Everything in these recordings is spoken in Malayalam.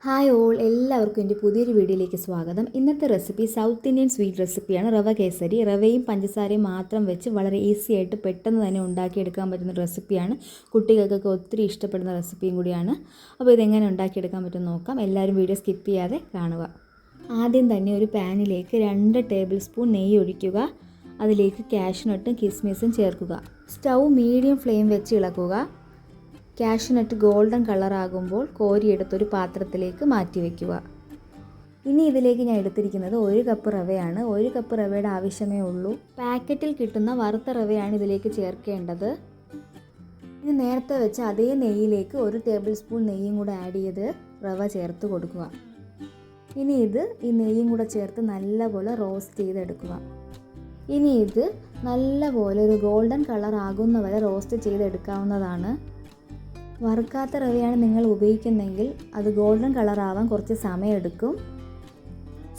ഹായ് ഓൾ, എല്ലാവർക്കും എൻ്റെ പുതിയൊരു വീഡിയോയിലേക്ക് സ്വാഗതം. ഇന്നത്തെ റെസിപ്പി സൗത്ത് ഇന്ത്യൻ സ്വീറ്റ് റെസിപ്പിയാണ്. റവ കേസരി. റവയും പഞ്ചസാരയും മാത്രം വെച്ച് വളരെ ഈസി ആയിട്ട് പെട്ടെന്ന് തന്നെ ഉണ്ടാക്കിയെടുക്കാൻ പറ്റുന്ന റെസിപ്പിയാണ്. കുട്ടികൾക്കൊക്കെ ഒത്തിരി ഇഷ്ടപ്പെടുന്ന റെസിപ്പിയും കൂടിയാണ്. അപ്പോൾ ഇതെങ്ങനെ ഉണ്ടാക്കിയെടുക്കാൻ പറ്റുമെന്ന് നോക്കാം. എല്ലാവരും വീഡിയോ സ്കിപ്പ് ചെയ്യാതെ കാണുക. ആദ്യം തന്നെ ഒരു പാനിലേക്ക് 2 ടേബിൾ സ്പൂൺ നെയ്യ് ഒഴിക്കുക. അതിലേക്ക് കാഷ്യൂനട്ടും കിസ്മിസും ചേർക്കുക. സ്റ്റൗ മീഡിയം ഫ്ലെയിം വെച്ച് ഇളക്കുക. കാഷ്യൂനട്ട് ഗോൾഡൻ കളറാകുമ്പോൾ കോരിയെടുത്തൊരു പാത്രത്തിലേക്ക് മാറ്റി വയ്ക്കുക. ഇനി ഇതിലേക്ക് ഞാൻ എടുത്തിരിക്കുന്നത് 1 കപ്പ് റവയാണ്. 1 കപ്പ് റവയുടെ ആവശ്യമേ ഉള്ളൂ. പാക്കറ്റിൽ കിട്ടുന്ന വറുത്ത റവയാണ് ഇതിലേക്ക് ചേർക്കേണ്ടത്. ഇനി നേരത്തെ വെച്ച അതേ നെയ്യിലേക്ക് 1 ടേബിൾ സ്പൂൺ നെയ്യും കൂടെ ആഡ് ചെയ്ത് റവ ചേർത്ത് കൊടുക്കുക. ഇനി ഈ നെയ്യും കൂടെ ചേർത്ത് നല്ലപോലെ റോസ്റ്റ് ചെയ്തെടുക്കുക. ഇനി ഇത് നല്ലപോലെ ഒരു ഗോൾഡൻ കളർ ആകുന്നവരെ റോസ്റ്റ് ചെയ്തെടുക്കാവുന്നതാണ്. വറുക്കാത്ത റവയാണ് നിങ്ങൾ ഉപയോഗിക്കുന്നതെങ്കിൽ അത് ഗോൾഡൻ കളർ ആവാൻ കുറച്ച് സമയമെടുക്കും.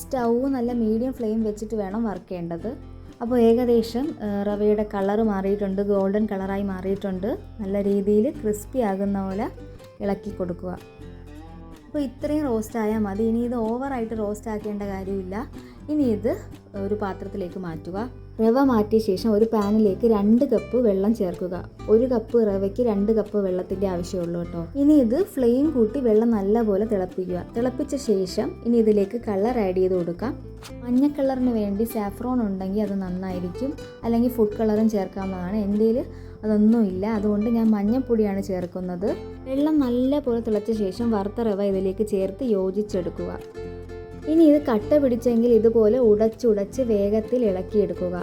സ്റ്റൗ നല്ല മീഡിയം ഫ്ലെയിം വെച്ചിട്ട് വേണം വറുക്കേണ്ടത്. അപ്പോൾ ഏകദേശം റവയുടെ കളർ മാറിയിട്ടുണ്ട്, ഗോൾഡൻ കളറായി മാറിയിട്ടുണ്ട്. നല്ല രീതിയിൽ ക്രിസ്പി ആകുന്ന പോലെ ഇളക്കി കൊടുക്കുക. അപ്പോൾ ഇത്രയും റോസ്റ്റ് ആയാൽ മതി. ഇനി ഇത് ഓവറായിട്ട് റോസ്റ്റ് ആക്കേണ്ട കാര്യമില്ല. ഇനി ഇത് ഒരു പാത്രത്തിലേക്ക് മാറ്റുക. റവ മാറ്റിയ ശേഷം ഒരു പാനിലേക്ക് 2 കപ്പ് വെള്ളം ചേർക്കുക. 1 കപ്പ് റവയ്ക്ക് 2 കപ്പ് വെള്ളത്തിൻ്റെ ആവശ്യമുള്ളൂ കേട്ടോ. ഇനി ഇത് ഫ്ലെയിം കൂട്ടി വെള്ളം നല്ലപോലെ തിളപ്പിക്കുക. തിളപ്പിച്ച ശേഷം ഇനി ഇതിലേക്ക് കളർ ആഡ് ചെയ്ത് കൊടുക്കാം. മഞ്ഞ കളറിന് വേണ്ടി സാഫ്രോൺ ഉണ്ടെങ്കിൽ അത് നന്നായിരിക്കും, അല്ലെങ്കിൽ ഫുഡ് കളറും ചേർക്കാവുന്നതാണ്. എൻ്റെ കയ്യിൽ അതൊന്നുമില്ല, അതുകൊണ്ട് ഞാൻ മഞ്ഞൾപ്പൊടിയാണ് ചേർക്കുന്നത്. വെള്ളം നല്ലപോലെ തിളച്ച ശേഷം വറുത്ത റവ ഇതിലേക്ക് ചേർത്ത് യോജിച്ചെടുക്കുക. ഇനി ഇത് കട്ട പിടിച്ചെങ്കിൽ ഇതുപോലെ ഉടച്ചുടച്ച് വേഗത്തിൽ ഇളക്കിയെടുക്കുക.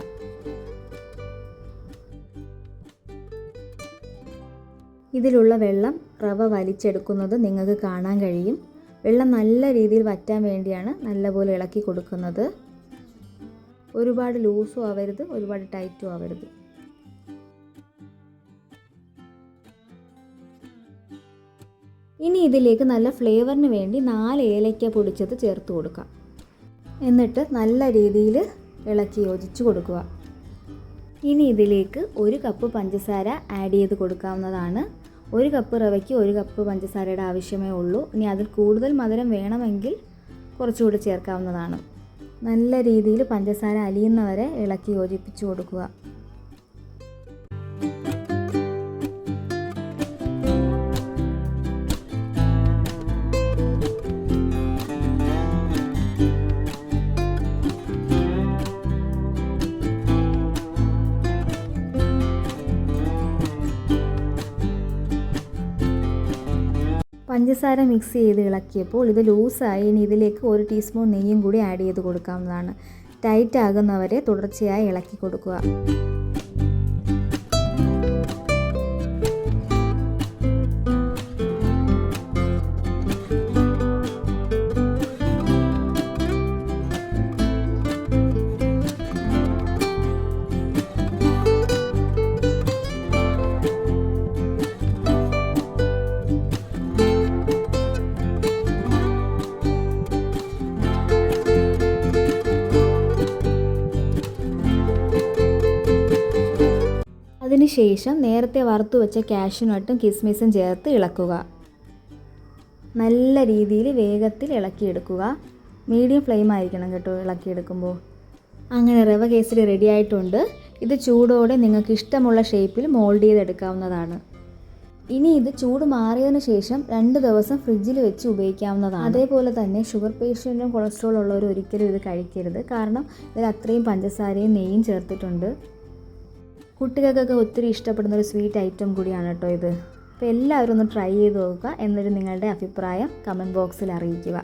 ഇതിലുള്ള വെള്ളം റവ വലിച്ചെടുക്കുന്നത് നിങ്ങൾക്ക് കാണാൻ കഴിയും. വെള്ളം നല്ല രീതിയിൽ വറ്റാൻ വേണ്ടിയാണ് നല്ലപോലെ ഇളക്കി കൊടുക്കുന്നത്. ഒരുപാട് ലൂസും ആവരുത്, ഒരുപാട് ടൈറ്റും ആവരുത്. ഇനി ഇതിലേക്ക് നല്ല ഫ്ലേവറിന് വേണ്ടി 4 ഏലക്ക പൊടിച്ചത് ചേർത്ത് കൊടുക്കാം. എന്നിട്ട് നല്ല രീതിയിൽ ഇളക്കി യോജിച്ച് കൊടുക്കുക. ഇനി ഇതിലേക്ക് 1 കപ്പ് പഞ്ചസാര ആഡ് ചെയ്ത് കൊടുക്കാവുന്നതാണ്. 1 കപ്പ് റവയ്ക്ക് 1 കപ്പ് പഞ്ചസാരയുടെ ആവശ്യമേ ഉള്ളൂ. ഇനി അതിൽ കൂടുതൽ മധുരം വേണമെങ്കിൽ കുറച്ചുകൂടി ചേർക്കാവുന്നതാണ്. നല്ല രീതിയിൽ പഞ്ചസാര അലിയുന്നവരെ ഇളക്കി യോജിപ്പിച്ച് കൊടുക്കുക. പഞ്ചസാര മിക്സ് ചെയ്ത് ഇളക്കിയപ്പോൾ ഇത് ലൂസായി. ഇനി ഇതിലേക്ക് 1 ടീസ്പൂൺ നെയ്യും കൂടി ആഡ് ചെയ്ത് കൊടുക്കാവുന്നതാണ്. ടൈറ്റ് ആകുന്നവരെ തുടർച്ചയായി ഇളക്കി കൊടുക്കുക. അതിനുശേഷം നേരത്തെ വറുത്തു വെച്ച കാഷ്യൂനട്ടും കിസ്മിസും ചേർത്ത് ഇളക്കുക. നല്ല രീതിയിൽ വേഗത്തിൽ ഇളക്കിയെടുക്കുക. മീഡിയം ഫ്ലെയിം ആയിരിക്കണം കേട്ടോ ഇളക്കിയെടുക്കുമ്പോൾ. അങ്ങനെ റവ കേസരി റെഡി ആയിട്ടുണ്ട്. ഇത് ചൂടോടെ നിങ്ങൾക്ക് ഇഷ്ടമുള്ള ഷേപ്പിൽ മോൾഡ് ചെയ്തെടുക്കാവുന്നതാണ്. ഇനി ഇത് ചൂട് മാറിയതിന് ശേഷം 2 ദിവസം ഫ്രിഡ്ജിൽ വെച്ച് ഉപയോഗിക്കാവുന്നതാണ്. അതേപോലെ തന്നെ ഷുഗർ പേഷ്യൻറ്റും കൊളസ്ട്രോൾ ഉള്ളവർ ഒരിക്കലും ഇത് കഴിക്കരുത്. കാരണം ഇതിൽ അത്രയും പഞ്ചസാരയും നെയ്യും ചേർത്തിട്ടുണ്ട്. കുട്ടികൾക്കൊക്കെ ഒത്തിരി ഇഷ്ടപ്പെടുന്ന ഒരു സ്വീറ്റ് ഐറ്റം കൂടിയാണ് കേട്ടോ ഇത്. അപ്പോൾ എല്ലാവരും ഒന്ന് ട്രൈ ചെയ്ത് നോക്കുക. എന്നിട്ട് നിങ്ങളുടെ അഭിപ്രായം കമൻറ്റ് ബോക്സിൽ അറിയിക്കുക.